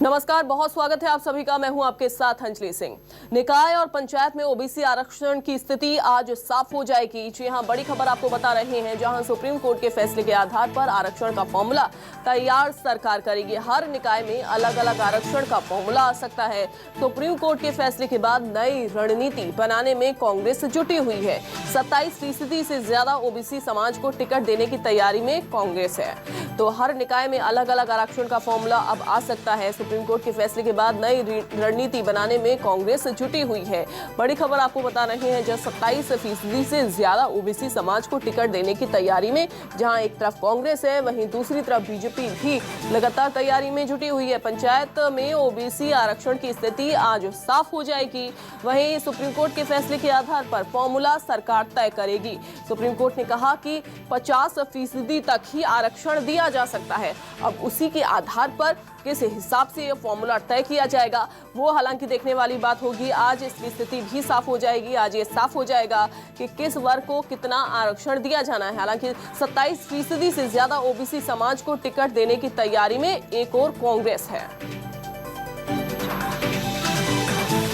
नमस्कार, बहुत स्वागत है आप सभी का। मैं हूं आपके साथ अंजलि सिंह। निकाय और पंचायत में ओबीसी आरक्षण की स्थिति आज साफ हो जाएगी। जी हां, बड़ी खबर आपको बता रहे हैं, जहां सुप्रीम कोर्ट के फैसले के आधार पर आरक्षण का फॉर्मूला तैयार सरकार करेगी। हर निकाय में अलग अलग आरक्षण का फॉर्मूला आ सकता है। सुप्रीम कोर्ट के फैसले के बाद नई रणनीति बनाने में कांग्रेस जुटी हुई है। 27% से ज्यादा ओबीसी समाज को टिकट देने की तैयारी में कांग्रेस है। तो हर निकाय में अलग अलग आरक्षण का फॉर्मूला अब आ सकता है। सुप्रीम कोर्ट के फैसले के बाद नई रणनीति बनाने में कांग्रेस जुटी हुई है। बड़ी खबर आपको बता रहे हैं, जब 27% से ज्यादा ओबीसी समाज को टिकट देने की तैयारी में, जहां एक तरफ कांग्रेस है वहीं दूसरी तरफ बीजेपी भी लगातार तैयारी में जुटी हुई है। पंचायत में ओबीसी आरक्षण की स्थिति आज साफ हो जाएगी। वहीं सुप्रीम कोर्ट के फैसले के आधार पर फॉर्मूला सरकार तय करेगी। सुप्रीम कोर्ट ने कहा कि 50% तक ही आरक्षण दिया जा सकता है। अब उसी के आधार पर किस हिसाब से यह फॉर्मूला तय किया जाएगा, वो हालांकि देखने वाली बात होगी। आज इसकी स्थिति भी साफ हो जाएगी। आज ये साफ हो जाएगा कि किस वर्ग को कितना आरक्षण दिया जाना है। हालांकि 27% से ज्यादा ओबीसी समाज को टिकट देने की तैयारी में एक और कांग्रेस है।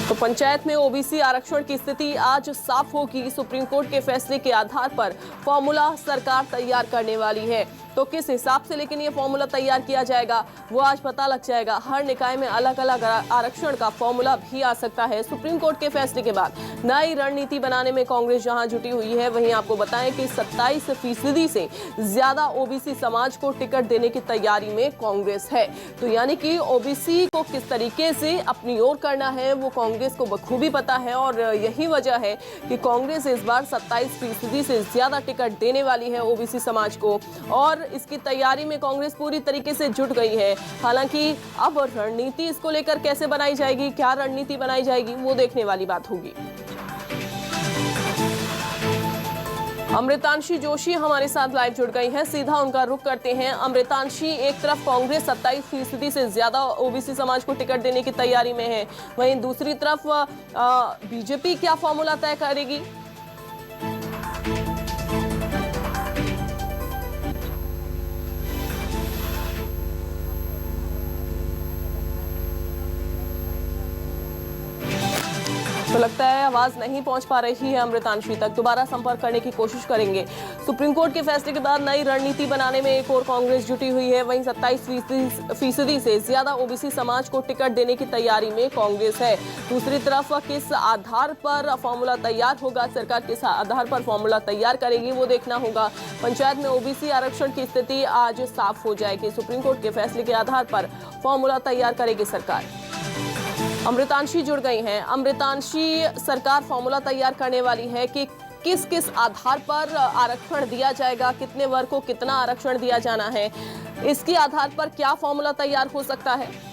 तो पंचायत में ओबीसी आरक्षण की स्थिति आज साफ होगी। सुप्रीम कोर्ट के फैसले के आधार पर फॉर्मूला सरकार तैयार करने वाली है। तो किस हिसाब से लेकिन ये फॉर्मूला तैयार किया जाएगा वो आज पता लग जाएगा। हर निकाय में अलग अलग आरक्षण का फॉर्मूला भी आ सकता है। सुप्रीम कोर्ट के फैसले के बाद नई रणनीति बनाने में कांग्रेस जहां जुटी हुई है, वहीं आपको बताएं कि 27% से ज्यादा ओबीसी समाज को टिकट देने की तैयारी में कांग्रेस है। तो यानी कि ओबीसी को किस तरीके से अपनी ओर करना है वो कांग्रेस को बखूबी पता है, और यही वजह है कि कांग्रेस इस बार 27% से ज्यादा टिकट देने वाली है ओबीसी समाज को, और इसकी तैयारी में कांग्रेस पूरी तरीके से जुट गई है। हालांकि अब रणनीति इसको लेकर कैसे बनाई जाएगी, क्या रणनीति बनाई जाएगी, वो देखने वाली बात होगी। अमृतांशी जोशी हमारे साथ लाइव जुड़ गई हैं, सीधा उनका रुख करते हैं। अमृतांशी, एक तरफ कांग्रेस 27% से ज्यादा ओबीसी समाज को टिकट देने की तैयारी में है, वहीं दूसरी तरफ बीजेपी क्या फॉर्मूला तय करेगी? तो लगता है आवाज नहीं पहुंच पा रही है अमृतांशी तक। दोबारा संपर्क करने की कोशिश करेंगे। सुप्रीम कोर्ट के फैसले के बाद नई रणनीति बनाने में एक और कांग्रेस जुटी हुई है। वहीं 27% से ज्यादा ओबीसी समाज को टिकट देने की तैयारी में कांग्रेस है। दूसरी तरफ किस आधार पर फॉर्मूला तैयार होगा, सरकार किस आधार पर फॉर्मूला तैयार करेगी, वो देखना होगा। पंचायत में ओबीसी आरक्षण की स्थिति आज साफ हो जाएगी। सुप्रीम कोर्ट के फैसले के आधार पर फॉर्मूला तैयार करेगी सरकार। अमृतांशी जुड़ गई हैं। अमृतांशी, सरकार फॉर्मूला तैयार करने वाली है कि किस किस आधार पर आरक्षण दिया जाएगा, कितने वर्ग को कितना आरक्षण दिया जाना है, इसके आधार पर क्या फॉर्मूला तैयार हो सकता है?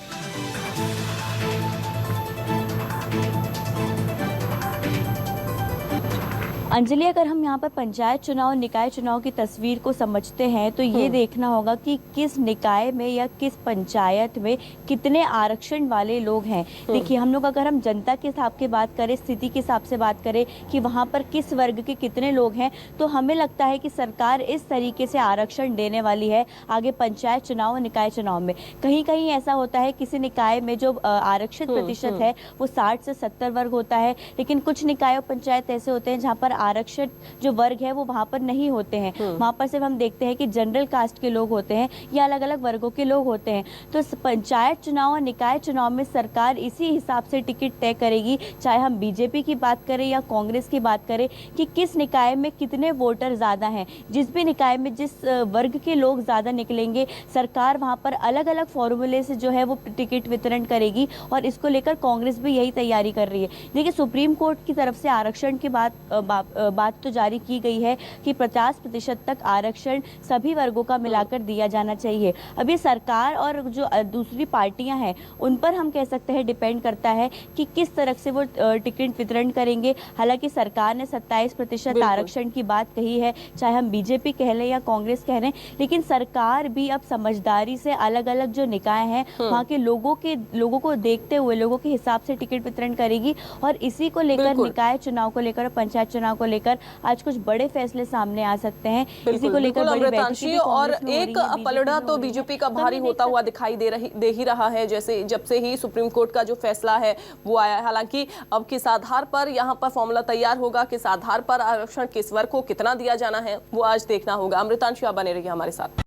अंजलि, अगर हम यहाँ पर पंचायत चुनाव, निकाय चुनाव की तस्वीर को समझते हैं तो ये देखना होगा कि किस निकाय में या किस पंचायत में कितने आरक्षण वाले लोग हैं। देखिए, हम लोग अगर हम जनता के हिसाब की बात करें, स्थिति के हिसाब से बात करें कि वहाँ पर किस वर्ग के कितने लोग हैं, तो हमें लगता है कि सरकार इस तरीके से आरक्षण देने वाली है आगे पंचायत चुनाव और निकाय चुनाव में। कहीं कहीं ऐसा होता है किसी निकाय में जो आरक्षित प्रतिशत है वो 60 से 70 वर्ग होता है, लेकिन कुछ निकाय और पंचायत ऐसे होते हैं जहाँ पर आरक्षित जो वर्ग है वो वहां पर नहीं होते हैं। वहां पर सिर्फ हम देखते हैं कि जनरल कास्ट के लोग होते हैं या अलग अलग वर्गों के लोग होते हैं। तो पंचायत चुनाव और निकाय चुनाव में सरकार इसी हिसाब से टिकट तय करेगी, चाहे हम बीजेपी की बात करें या कांग्रेस की बात करें, कि किस निकाय में कितने वोटर ज्यादा हैं। जिस भी निकाय में जिस वर्ग के लोग ज्यादा निकलेंगे, सरकार वहां पर अलग अलग फॉर्मूले से जो है वो टिकट वितरण करेगी, और इसको लेकर कांग्रेस भी यही तैयारी कर रही है। देखिए, सुप्रीम कोर्ट की तरफ से आरक्षण की बात तो जारी की गई है कि 50% तक आरक्षण सभी वर्गों का मिलाकर दिया जाना चाहिए। अब ये सरकार और जो दूसरी पार्टियां हैं उन पर हम कह सकते हैं डिपेंड करता है कि किस तरह से वो टिकट वितरण करेंगे। हालांकि सरकार ने 27% आरक्षण की बात कही है, चाहे हम बीजेपी कह लें या कांग्रेस कह लें, लेकिन सरकार भी अब समझदारी से अलग अलग जो निकाय हैं वहाँ के लोगों को देखते हुए, लोगों के हिसाब से टिकट वितरण करेगी, और इसी को लेकर निकाय चुनाव को लेकर, पंचायत चुनाव को लेकर आज कुछ बड़े फैसले सामने आ सकते हैं। इसी को लेकर बड़ी अमृतांशी, बैठकें भी और कांग्रेस में हो एक रही हैं, पलड़ा बीजेपी में तो हो रही है। बीजेपी का तो भारी हम होता देख हुआ दिखाई दे ही रहा है, जैसे जब से ही सुप्रीम कोर्ट का जो फैसला है वो आया है। हालांकि अब किस आधार पर यहाँ पर फॉर्मूला तैयार होगा, किस आधार पर आरक्षण किस वर्ग को कितना दिया जाना है, वो आज देखना होगा। अमृतांशी, आप बने रहिए हमारे साथ।